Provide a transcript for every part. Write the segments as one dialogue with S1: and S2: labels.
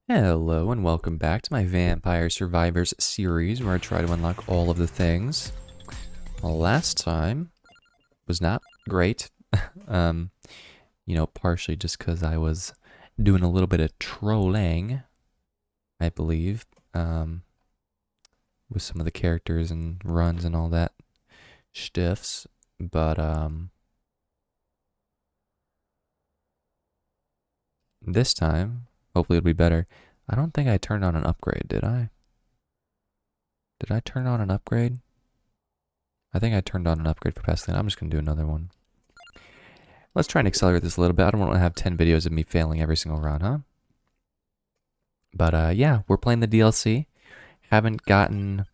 S1: Hello and welcome back to my Vampire Survivors series where I try to unlock all of the things. Well, last time was not great. um, partially just because I was doing a little bit of trolling, I believe, with some of the characters and runs and all that stiffs. But this time, hopefully it'll be better. I don't think I turned on an upgrade, did I? Did I turn on an upgrade? I think I turned on an upgrade for Pestilence. I'm just going to do another one. Let's try and accelerate this a little bit. I don't want to have 10 videos of me failing every single run, huh? But yeah, we're playing the DLC. Haven't gotten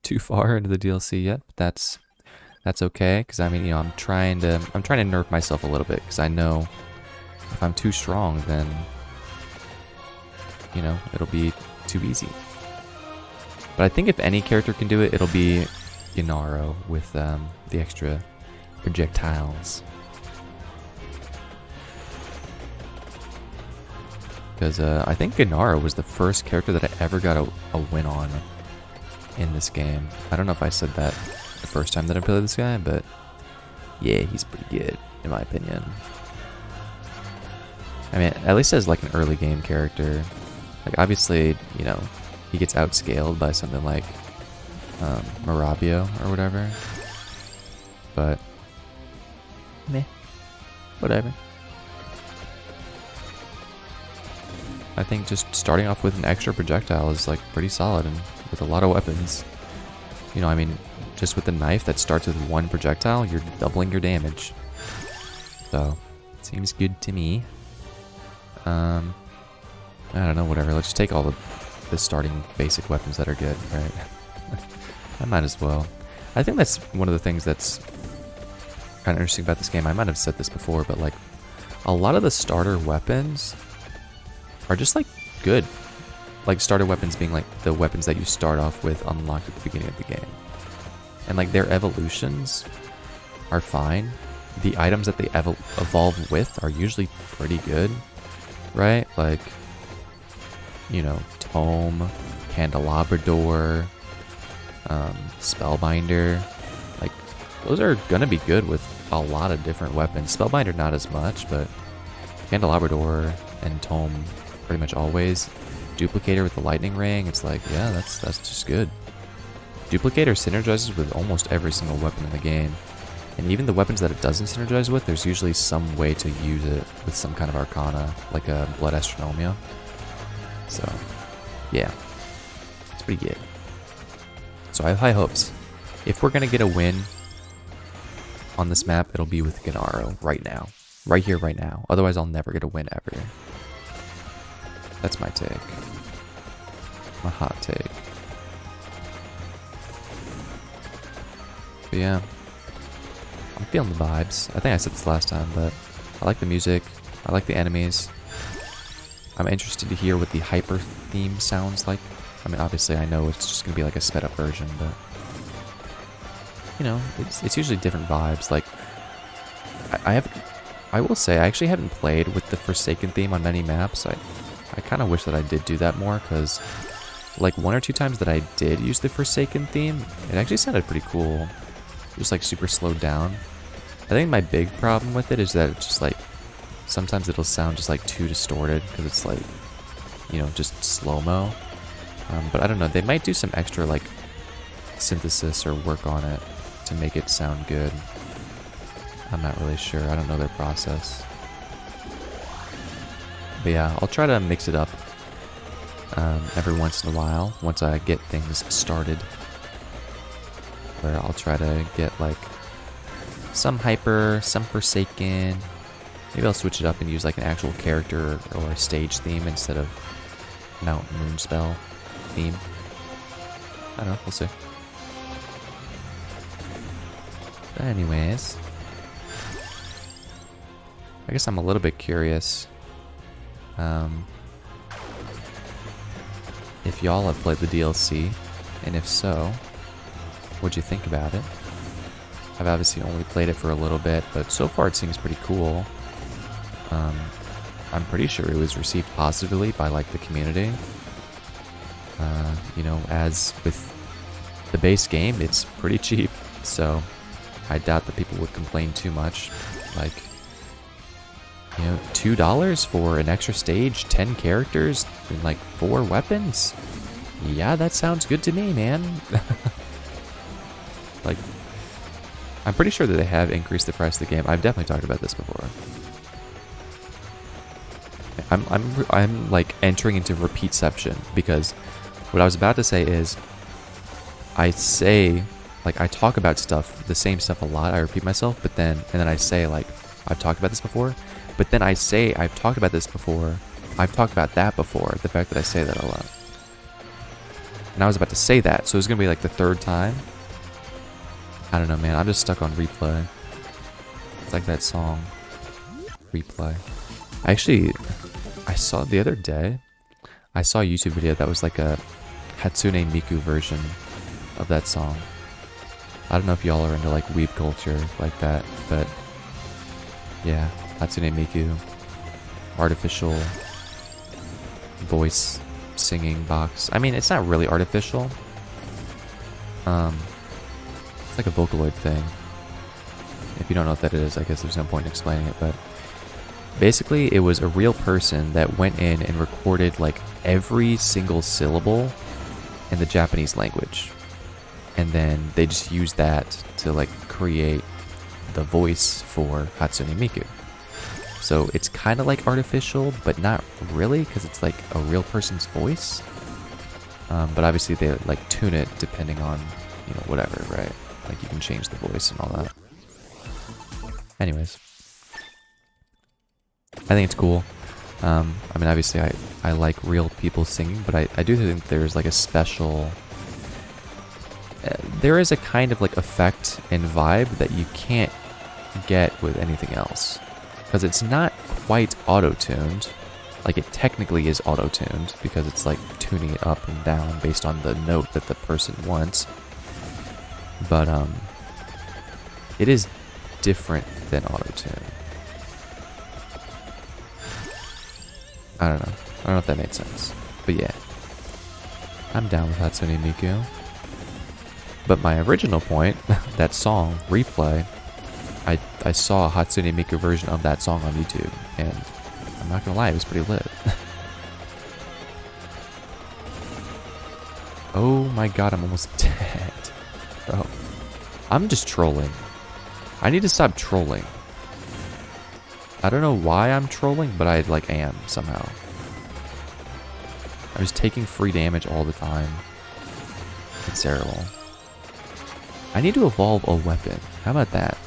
S1: too far into the DLC yet, but that's okay. Because I mean, I'm trying to nerf myself a little bit because I know if I'm too strong, then it'll be too easy. But I think if any character can do it, it'll be Gennaro with the extra projectiles. Because I think Gennaro was the first character that I ever got a win on in this game. I don't know if I said that the first time that I played this guy, but yeah, he's pretty good, in my opinion. I mean, at least as like an early game character. Like, obviously, he gets outscaled by something like Marabio or whatever. But, meh, whatever. I think just starting off with an extra projectile is like pretty solid and with a lot of weapons. I mean, just with the knife that starts with one projectile, you're doubling your damage. So, it seems good to me. I don't know, whatever. Let's just take all the starting basic weapons that are good, right? I might as well. I think that's one of the things that's kind of interesting about this game. I might have said this before, but like, a lot of the starter weapons are just like good. Like starter weapons being like the weapons that you start off with unlocked at the beginning of the game. And like their evolutions are fine. The items that they evolve with are usually pretty good, right? Like, Tome, Candelabrador, Spellbinder. Like, those are gonna be good with a lot of different weapons. Spellbinder not as much, but Candelabrador and Tome pretty much always. Duplicator with the lightning ring, it's like, yeah, that's just good. Duplicator synergizes with almost every single weapon in the game. And even the weapons that it doesn't synergize with, there's usually some way to use it with some kind of arcana, like a Blood Astronomia. So, yeah, it's pretty good. So I have high hopes. If we're going to get a win on this map, it'll be with Gennaro right now. Right here, right now. Otherwise, I'll never get a win ever. That's my take. My hot take. But yeah. I'm feeling the vibes. I think I said this last time, but I like the music. I like the enemies. I'm interested to hear what the hyper theme sounds like. I mean, obviously I know it's just going to be like a sped up version, but it's usually different vibes. Like, I will say, I actually haven't played with the Forsaken theme on many maps. I kind of wish that I did do that more, because like one or two times that I did use the Forsaken theme, it actually sounded pretty cool. Just like super slowed down. I think my big problem with it is that it's just like, sometimes it'll sound just like too distorted, because it's like, just slow-mo. But I don't know, they might do some extra like synthesis or work on it to make it sound good. I'm not really sure, I don't know their process. But yeah, I'll try to mix it up every once in a while, once I get things started. Where I'll try to get like some hyper, some Forsaken. Maybe I'll switch it up and use like an actual character or a stage theme instead of Mount Moonspell theme. I don't know, we'll see. But anyways, I guess I'm a little bit curious if y'all have played the DLC, and if so, what'd you think about it? I've obviously only played it for a little bit, but so far it seems pretty cool. I'm pretty sure it was received positively by like the community. You know, as with the base game, it's pretty cheap, so I doubt that people would complain too much. Like, you know, $2 for an extra stage, 10 characters, and like 4 weapons? Yeah, that sounds good to me, man. Like, I'm pretty sure that they have increased the price of the game. I've definitely talked about this before. I'm like entering into repeatception, because what I was about to say is I talk about stuff, the same stuff a lot. I repeat myself, and then I say like, I've talked about this before, but then I say I've talked about this before. I've talked about that before. The fact that I say that a lot. And I was about to say that, so it's gonna be like the 3rd time. I don't know, man. I'm just stuck on replay. It's like that song, Replay. I saw the other day, I saw a YouTube video that was like a Hatsune Miku version of that song. I don't know if y'all are into like weeb culture like that, but yeah, Hatsune Miku, artificial voice singing box. I mean, it's not really artificial. It's like a Vocaloid thing. If you don't know what that is, I guess there's no point in explaining it, but basically it was a real person that went in and recorded like every single syllable in the Japanese language. And then they just used that to like create the voice for Hatsune Miku. So it's kind of like artificial, but not really, because it's like a real person's voice. But obviously they like tune it depending on, you know, whatever, right? Like you can change the voice and all that. Anyways, I think it's cool. I mean, obviously I like real people singing, but I do think there's like a special... there is a kind of like effect and vibe that you can't get with anything else. Because it's not quite auto-tuned. Like it technically is auto-tuned, because it's like tuning it up and down based on the note that the person wants. But it is different than auto-tune. I don't know if that made sense. But yeah, I'm down with Hatsune Miku. But my original point, that song, Replay, I saw a Hatsune Miku version of that song on YouTube, and I'm not gonna lie, it was pretty lit. Oh my god, I'm almost dead. Bro, I'm just trolling. I need to stop trolling. I don't know why I'm trolling, but I like am somehow. I was taking free damage all the time. It's terrible. I need to evolve a weapon. How about that?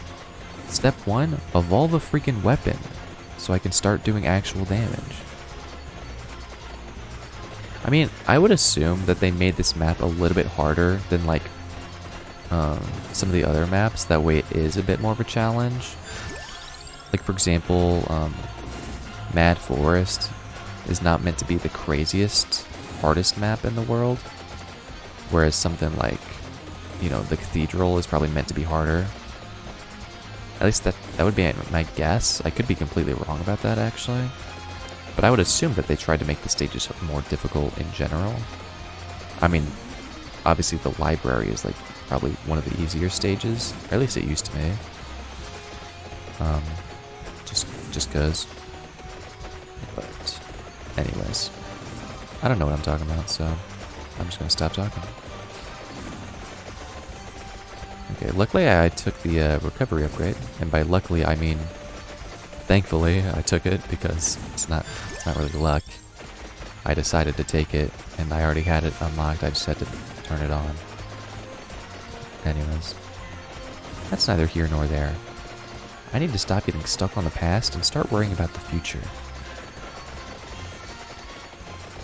S1: Step 1, evolve a freaking weapon so I can start doing actual damage. I mean, I would assume that they made this map a little bit harder than like some of the other maps. That way it is a bit more of a challenge. Like for example, Mad Forest is not meant to be the craziest, hardest map in the world. Whereas something like, you know, the Cathedral is probably meant to be harder. At least that would be my guess. I could be completely wrong about that, actually. But I would assume that they tried to make the stages more difficult in general. I mean, obviously the library is like probably one of the easier stages. Or at least it used to be. Just cause. But anyways, I don't know what I'm talking about, so I'm just gonna stop talking. Okay, luckily I took the recovery upgrade, and by luckily I mean thankfully I took it, because it's not really luck. I decided to take it, and I already had it unlocked. I just had to turn it on. Anyways, that's neither here nor there. I need to stop getting stuck on the past and start worrying about the future.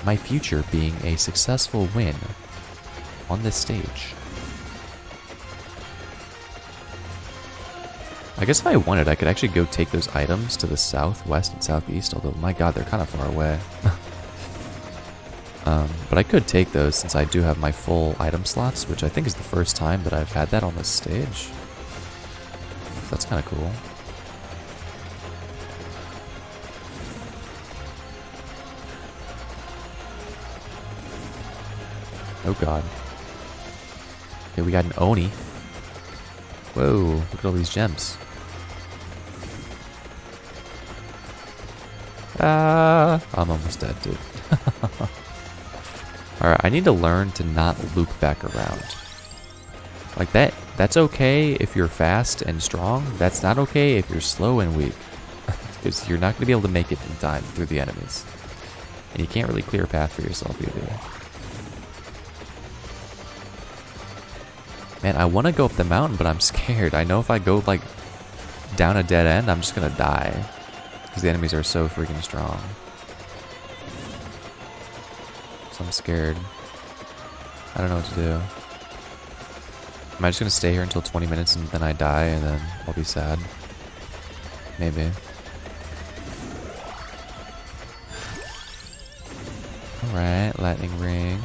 S1: My future being a successful win on this stage. I guess if I wanted, I could actually go take those items to the south, west, and southeast, although, my god, they're kind of far away. But I could take those since I do have my full item slots, which I think is the first time that I've had that on this stage. So that's kind of cool. Oh god. Okay, we got an Oni. Whoa, look at all these gems. I'm almost dead, dude. Alright, I need to learn to not loop back around. Like that's okay if you're fast and strong. That's not okay if you're slow and weak. Because you're not going to be able to make it in time through the enemies. And you can't really clear a path for yourself either. Man, I want to go up the mountain, but I'm scared. I know if I go, like, down a dead end, I'm just going to die. Because the enemies are so freaking strong. So I'm scared. I don't know what to do. Am I just going to stay here until 20 minutes and then I die and then I'll be sad? Maybe. Alright, lightning ring.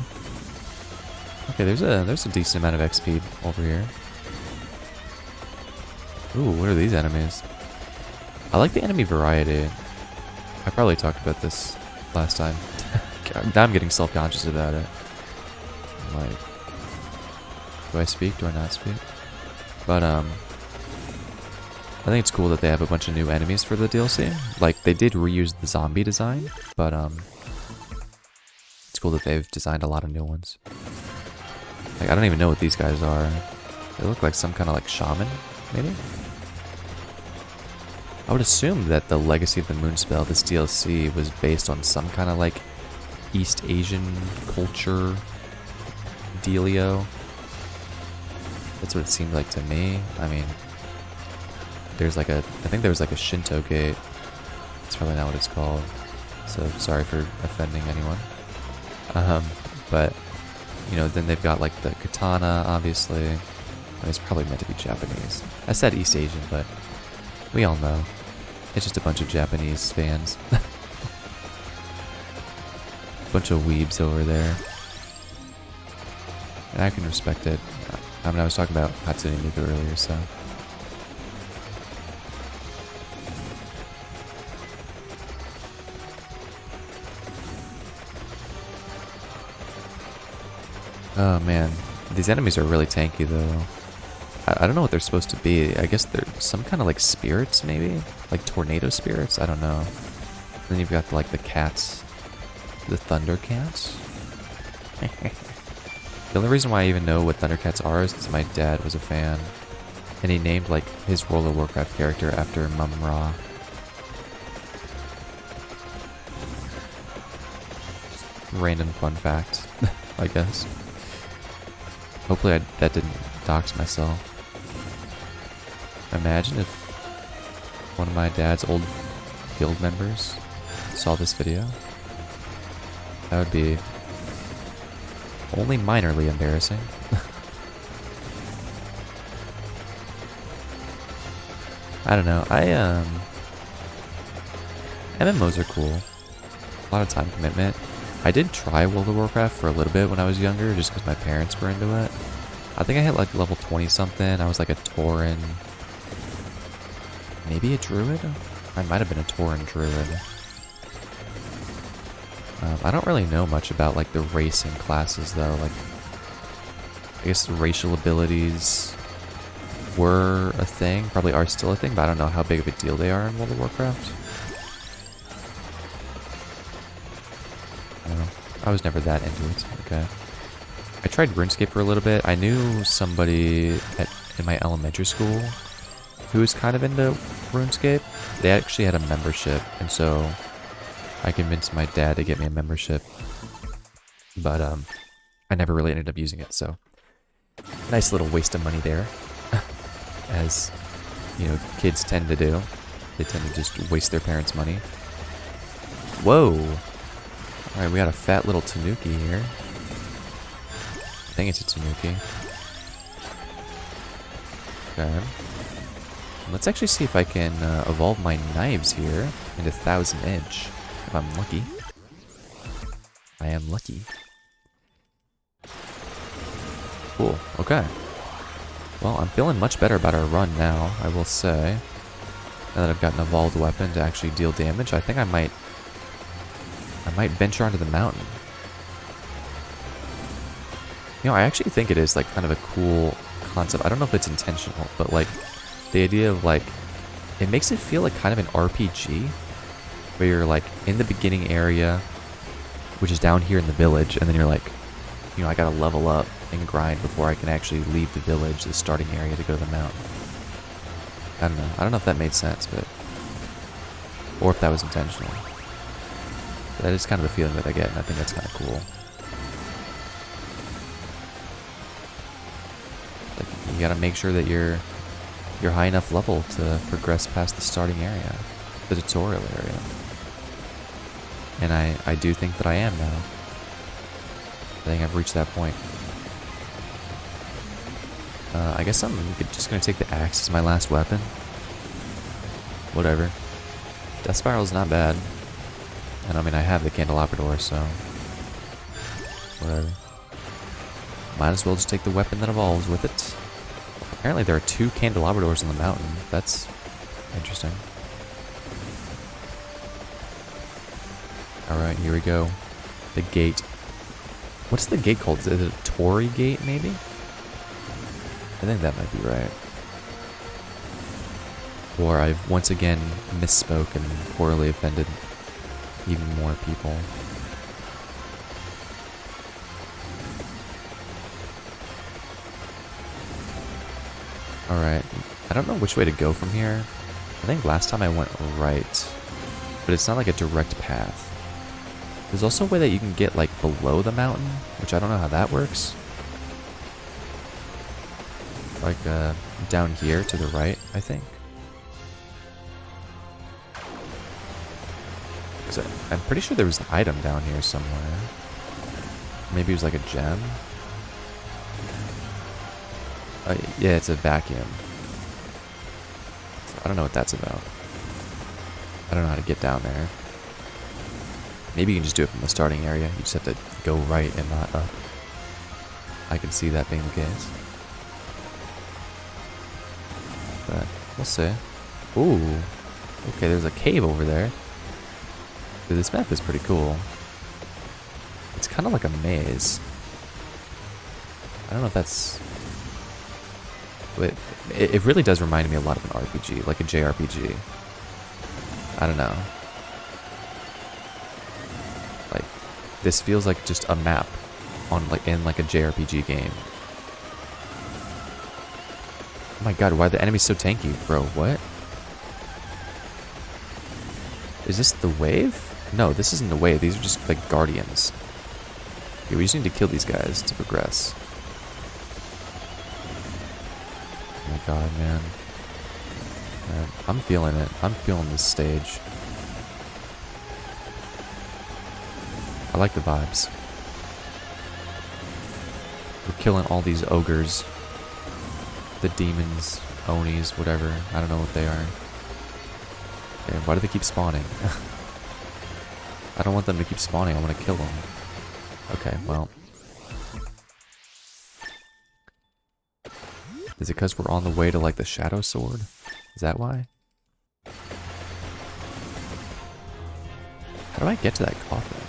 S1: Okay, there's a decent amount of XP over here. Ooh, what are these enemies? I like the enemy variety. I probably talked about this last time. Now I'm getting self-conscious about it. I'm like, do I speak? Do I not speak? But I think it's cool that they have a bunch of new enemies for the DLC. Like, they did reuse the zombie design, but it's cool that they've designed a lot of new ones. Like, I don't even know what these guys are. They look like some kind of like shaman, maybe? I would assume that the Legacy of the Moon spell, this DLC, was based on some kind of like East Asian culture dealio. That's what it seemed like to me. I mean, there's like I think there was like a Shinto gate. That's probably not what it's called. So sorry for offending anyone. But, you know, then they've got like the katana, obviously. I mean, it's probably meant to be Japanese. I said East Asian, but we all know. It's just a bunch of Japanese fans. Bunch of weebs over there. And I can respect it. I mean, I was talking about Hatsune Miku earlier, so. Oh man, these enemies are really tanky though. I don't know what they're supposed to be. I guess they're some kind of like spirits, maybe? Like tornado spirits? I don't know. Then you've got like the cats. The Thundercats? The only reason why I even know what Thundercats are is because my dad was a fan. And he named like his World of Warcraft character after Mum-Ra. Random fun fact, I guess. Hopefully that didn't dox myself. Imagine if one of my dad's old guild members saw this video. That would be only minorly embarrassing. I don't know. MMOs are cool. A lot of time commitment. I did try World of Warcraft for a little bit when I was younger, just because my parents were into it. I think I hit like level 20 something. I was like a Tauren. Maybe a Druid? I might have been a Tauren Druid. I don't really know much about like the race and classes though. Like, I guess the racial abilities were a thing, probably are still a thing, but I don't know how big of a deal they are in World of Warcraft. I don't know. I was never that into it. Okay. I tried RuneScape for a little bit. I knew somebody in my elementary school who was kind of into RuneScape. They actually had a membership, and so I convinced my dad to get me a membership. But I never really ended up using it, so nice little waste of money there. As, you know, kids tend to do. They tend to just waste their parents' money. Whoa! Alright, we got a fat little Tanuki here. I think it's a Tanuki. Okay. Let's actually see if I can evolve my knives here into 1000 Edge. If I'm lucky. I am lucky. Cool, okay. Well, I'm feeling much better about our run now, I will say. Now that I've got an evolved weapon to actually deal damage, I think I might venture onto the mountain. You know, I actually think it is like kind of a cool concept. I don't know if it's intentional, but like the idea of like, it makes it feel like kind of an RPG where you're like in the beginning area, which is down here in the village, and then you're like, you know, I gotta level up and grind before I can actually leave the village, the starting area, to go to the mountain. I don't know. I don't know if that made sense, but... or if that was intentional. That is kind of the feeling that I get, and I think that's kind of cool. Like, you gotta make sure that you're high enough level to progress past the starting area, the tutorial area. And I do think that I am now. I think I've reached that point. I guess I'm just gonna take the axe as my last weapon. Whatever. Death Spiral's not bad. And I mean, I have the candelabra, so... whatever. Might as well just take the weapon that evolves with it. Apparently there are 2 candelabras on the mountain. That's interesting. Alright, here we go. The gate. What's the gate called? Is it a Torii gate, maybe? I think that might be right. Or I've once again misspoke and poorly offended even more people. Alright, I don't know which way to go from here. I think last time I went right, but it's not like a direct path. There's also a way that you can get like below the mountain, which I don't know how that works. Like down here to the right, I think. I'm pretty sure there was an item down here somewhere. Maybe it was like a gem. Yeah, it's a vacuum. So I don't know what that's about. I don't know how to get down there. Maybe you can just do it from the starting area. You just have to go right and not up. I can see that being the case. But we'll see. Ooh. Okay, there's a cave over there. Dude, this map is pretty cool. It's kind of like a maze. I don't know if that's... but it really does remind me a lot of an RPG, like a JRPG. I don't know. Like, this feels like just a map on like in like a JRPG game. Oh my god, why are the enemies so tanky, bro? What? Is this the wave? No, this isn't the wave. These are just like guardians. Okay, we just need to kill these guys to progress. Oh my god, man. I'm feeling it. I'm feeling this stage. I like the vibes. We're killing all these ogres. The demons, onis, whatever. I don't know what they are. Okay, why do they keep spawning? I don't want them to keep spawning. I want to kill them. Okay, well. Is it because we're on the way to like the Shadow Sword? Is that why? How do I get to that coffin?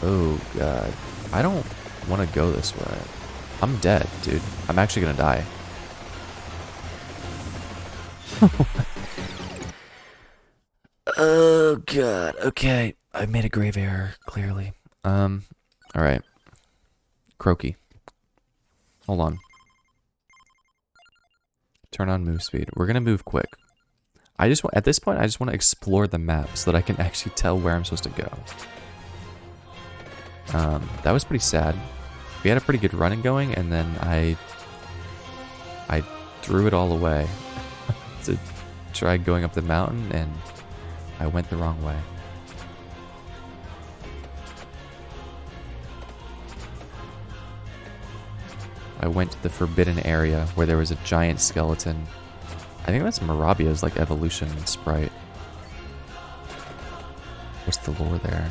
S1: Oh god. I don't want to go this way. I'm dead, dude. I'm actually gonna die. Oh god. Okay. I've made a grave error, clearly. Alright. Croaky. Hold on. Turn on move speed. We're gonna move quick. I just want, at this point, I just want to explore the map so that I can actually tell where I'm supposed to go. That was pretty sad. We had a pretty good running going, and then I threw it all away to try going up the mountain, and I went the wrong way. I went to the forbidden area where there was a giant skeleton. I think that's Marabia's like evolution sprite. What's the lore there?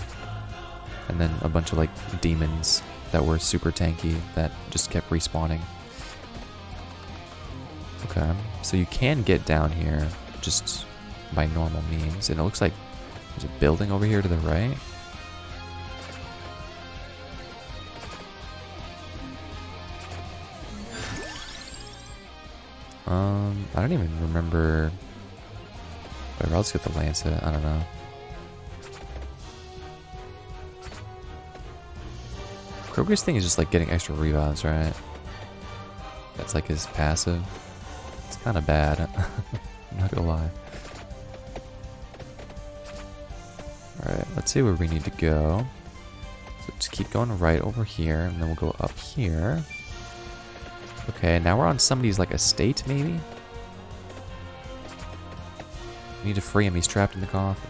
S1: And then a bunch of like demons that were super tanky that just kept respawning. Okay, so you can get down here just by normal means, and it looks like there's a building over here to the right. I don't even remember. Whatever, I'll just get the lancet. I don't know. Kroger's thing is just like getting extra revives, right? That's like his passive. It's kind of bad. I'm not gonna lie. Alright, let's see where we need to go. So just keep going right over here, and then we'll go up here. Okay, now we're on somebody's like estate, maybe? We need to free him, he's trapped in the coffin.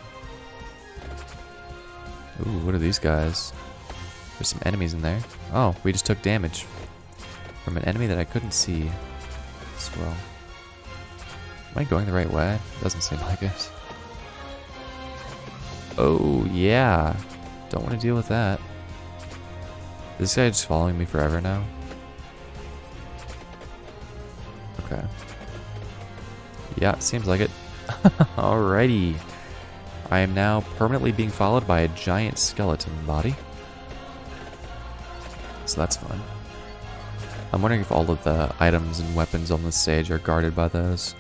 S1: Ooh, what are these guys? There's some enemies in there. Oh, we just took damage from an enemy that I couldn't see as well. Am I going the right way? Doesn't seem like it. Oh, yeah. Don't want to deal with that. This guy just following me forever now? Okay. Yeah, seems like it. Alrighty. I am now permanently being followed by a giant skeleton body. So that's fun. I'm wondering if all of the items and weapons on this stage are guarded by those.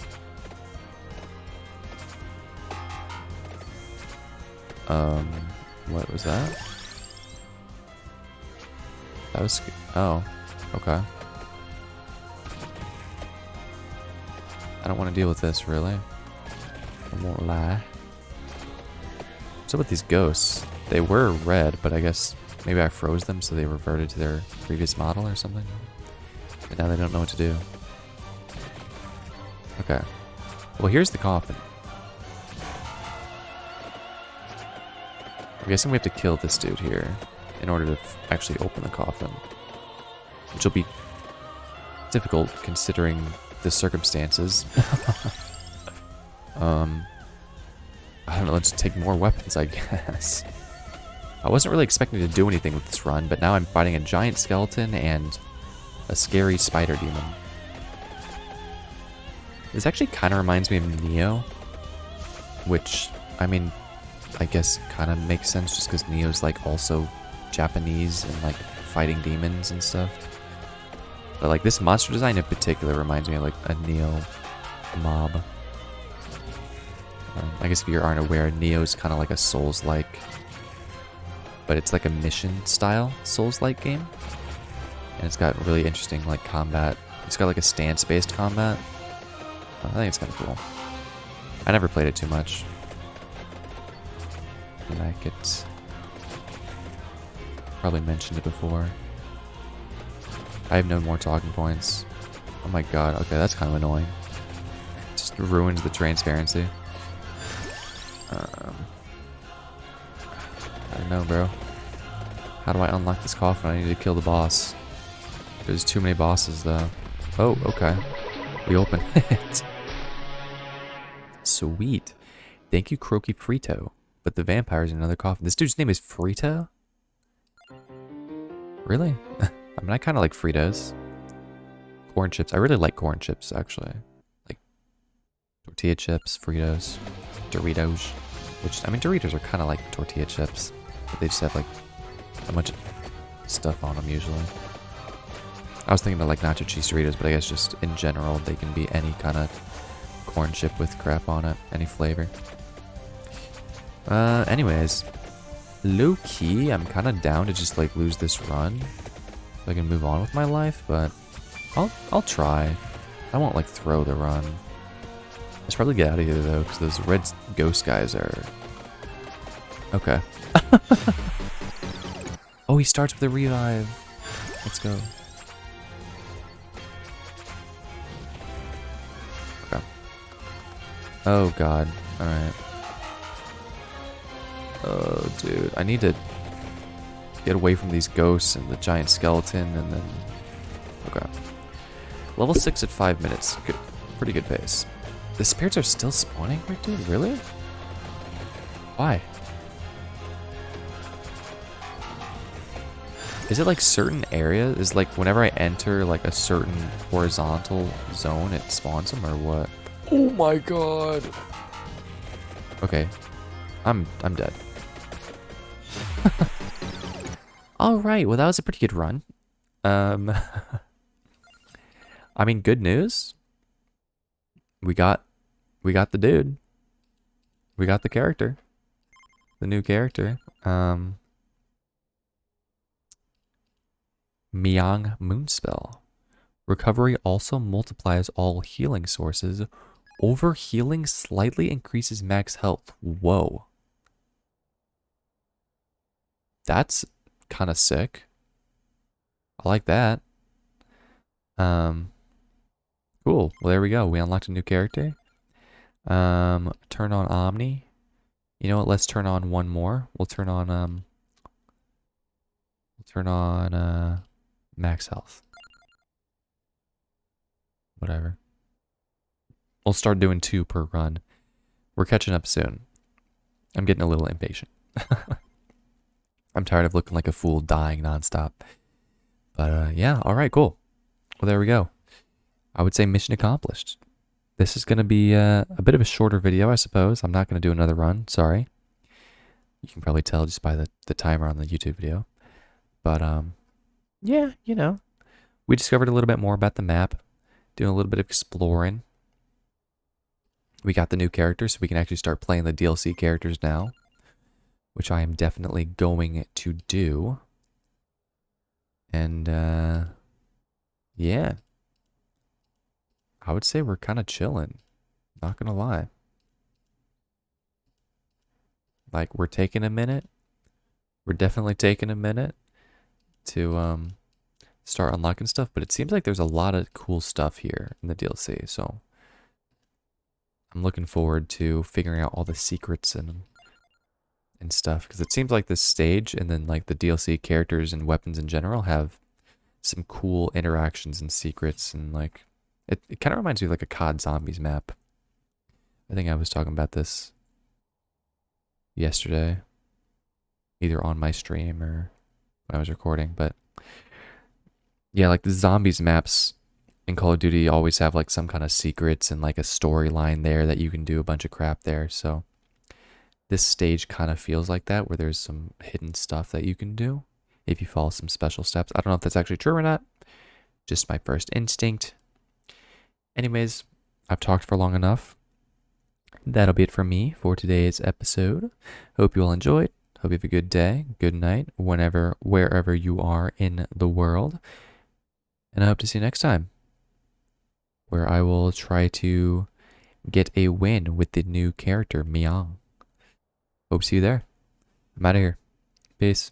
S1: What was that? That was... Oh, okay. I don't want to deal with this, really. I won't lie. What's up with these ghosts? They were red, but I guess maybe I froze them so they reverted to their previous model or something. But now they don't know what to do. Okay. Well, here's the coffin. I'm guessing we have to kill this dude here in order to actually open the coffin. Which will be difficult considering the circumstances. I don't know, let's take more weapons, I guess. I wasn't really expecting to do anything with this run, but now I'm fighting a giant skeleton and a scary spider demon. This actually kind of reminds me of Neo, which, I mean, I guess kind of makes sense just because Neo's like also Japanese and like fighting demons and stuff. But like this monster design in particular reminds me of like a Neo mob. I guess if you aren't aware, Neo's kind of like a Souls-like, but it's like a mission-style Souls-like game. And it's got really interesting like combat. It's got like a stance-based combat. I think it's kind of cool. I never played it too much. I like it. Probably mentioned it before. I have no more talking points. Oh my god, okay, that's kind of annoying. Just ruins the transparency. I don't know, bro. How do I unlock this coffin? I need to kill the boss. There's too many bosses, though. Oh, okay. We open it. Sweet. Thank you, Croaky Frito. But the vampire's in another coffin. This dude's name is Frito? Really? I mean, I kind of like Fritos. Corn chips. I really like corn chips, actually. Like tortilla chips, Fritos, Doritos. Which, I mean, Doritos are kind of like tortilla chips. But they just have, like, a bunch of stuff on them, usually. I was thinking of, like, nacho cheese Doritos, but I guess just in general, they can be any kind of corn chip with crap on it. Any flavor. Anyways. Low-key, I'm kind of down to just, like, lose this run. So I can move on with my life, but I'll try. I won't, like, throw the run. I should probably get out of here, though, because those red ghost guys are... Okay. Oh, he starts with a revive. Let's go. Okay. Oh, God. Alright. Oh, dude. I need to get away from these ghosts and the giant skeleton, and then... Okay. Level 6 at 5 minutes. Good. Pretty good pace. The spirits are still spawning, right, dude? Really? Why? Is it like certain areas? Is like whenever I enter like a certain horizontal zone, it spawns them or what? Oh my god. Okay. I'm dead. Alright, well that was a pretty good run. I mean, good news. we got the dude. We got the character. The new character. Miang Moonspell. Recovery also multiplies all healing sources. Overhealing slightly increases max health. Whoa. That's kind of sick. I like that. Cool. Well, there we go. We unlocked a new character. Turn on Omni. You know what? Let's turn on one more. We'll turn on max health. Whatever. We'll start doing 2 per run. We're catching up soon. I'm getting a little impatient. I'm tired of looking like a fool dying nonstop. But yeah, all right, cool. Well, there we go. I would say mission accomplished. This is going to be a bit of a shorter video, I suppose. I'm not going to do another run. Sorry. You can probably tell just by the timer on the YouTube video. But yeah, you know, we discovered a little bit more about the map, doing a little bit of exploring. We got the new characters, so we can actually start playing the DLC characters now, which I am definitely going to do. And yeah, I would say we're kind of chilling. Not gonna lie. Like, we're taking a minute. We're definitely taking a minute to start unlocking stuff, but it seems like there's a lot of cool stuff here in the DLC, so I'm looking forward to figuring out all the secrets and stuff, because it seems like this stage and then like the DLC characters and weapons in general have some cool interactions and secrets, and like it kind of reminds me of like a COD Zombies map. I think I was talking about this yesterday, either on my stream or when I was recording, but yeah, like the Zombies maps in Call of Duty always have like some kind of secrets and like a storyline there that you can do a bunch of crap there. So this stage kind of feels like that, where there's some hidden stuff that you can do if you follow some special steps. I don't know if that's actually true or not. Just my first instinct. Anyways, I've talked for long enough. That'll be it from me for today's episode. Hope you all enjoyed. Hope you have a good day, good night, whenever, wherever you are in the world. And I hope to see you next time, where I will try to get a win with the new character, Miang. Hope to see you there. I'm out of here. Peace.